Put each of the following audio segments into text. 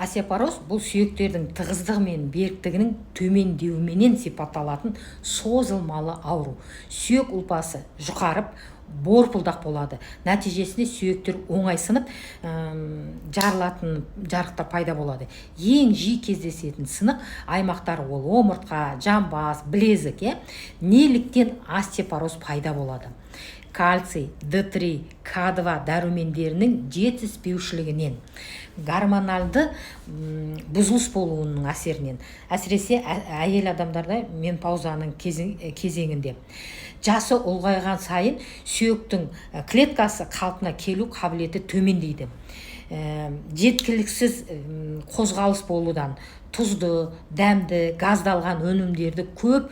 Остеопороз бұл сүйектердің тығыздығы мен беріктігінің төмендеуіменен сипатталатын созылмалы ауру. Сүйек ұлпасы жұқарып, борпылдақ болады. Нәтижесінде сүйектер оңай сынып, жарылатын жарықтар пайда болады. Ең жиі кездесетін сынық аймақтар ол омыртқа, жамбас, білезік. Неліктен остеопороз пайда болады? Кальций, D3, К2 дәрумендерінің жетіспеушілігінен, гормоналды бұзылыс болуының әсерінен, әсіресе әйел адамдарда менопаузаның кезеңінде. Жасы ұлғайған сайын сүйектің клеткасы қалпына келу қабілеті төмендейді. Жеткіліксіз қозғалыс болудан, тұзды, дәмді, газдалған өнімдерді көп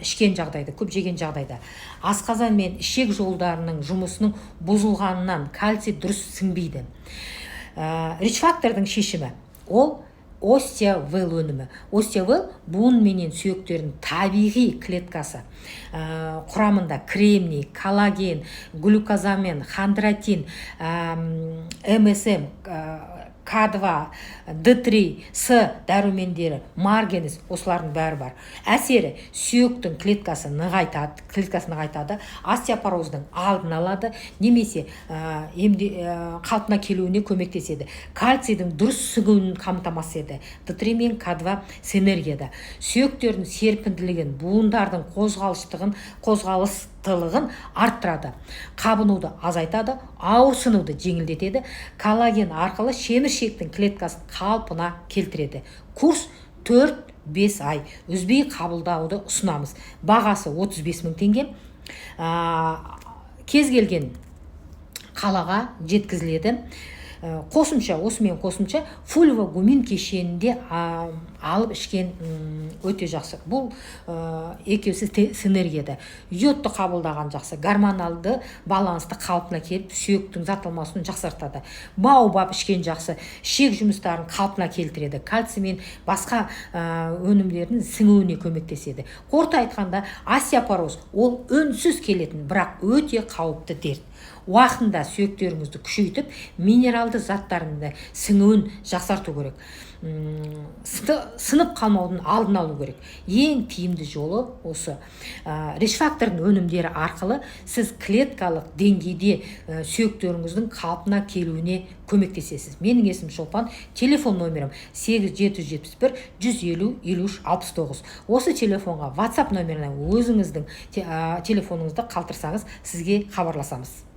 ішкен жағдайда, көп жеген жағдайда, асқазан мен ішек жолдарының жұмысының бұзылғанынан кальций дұрыс сіңбейді. Рич-фактордың шешімі ол остеовел өнімі. Остеовел буын менен сүйектердің табиғи клеткасы. Құрамында кремний, коллаген, глюкозамин, хондроитин, МСМ, К2, D3, С дәрумендері, марганец, осылардың бәрі бар. Әсері сүйектің клеткасы нығайтады, остеопороздың алдын алады, немесе қалпына келуіне көмектеседі. Кальцийдің дұрыс сіңуін қамтамасыз етеді. D3 мен К2 синергияда. Сүйектердің серпінділігін, буындардың қозғалыстылығын арттырады, қабынуды азайтады, ауырсынуды жеңілдетеді, коллаген арқылы шеміршектің клеткасын қалпына келтіреді. Курс 4-5 ай үзбей қабылдауды ұсынамыз. Бағасы 35 000 теңге. Кез келген қалаға жеткізіледі. Осымен қосымша фульвогумин кешенінде алып ішкен өте жақсы. Бұл екеусі синергияда. Йодты қабылдаған жақсы, гормоналды балансты қалпына келіп, сүйектің зат-алмасуын жақсартады. Баобаб ішкен жақсы, ішек жұмыстарын қалпына келтіреді. Кальций мен басқа өнімдердің сіңуіне көмектеседі. Қорыта айтқанда, остеопороз ол үнсіз келетін, бірақ өте қауіпті дерт. Уақытында сүйектеріңізді күшейтіп, минералды заттарында сіңуін жақсарту керек. Сынып қалмаудың алдын алу керек. Ең тиімді жолы осы. Рич-фактордың өнімдері арқылы сіз клеткалық деңгейде сүйектеріңіздің қалпына келуіне көмектесесіз. Менің есімім Шолпан, телефон номерім 8771 150 53 69. Осы телефонға WhatsApp номеріне өзіңіздің телефоныңызды қалдырсаңыз, сізге хабарласамыз.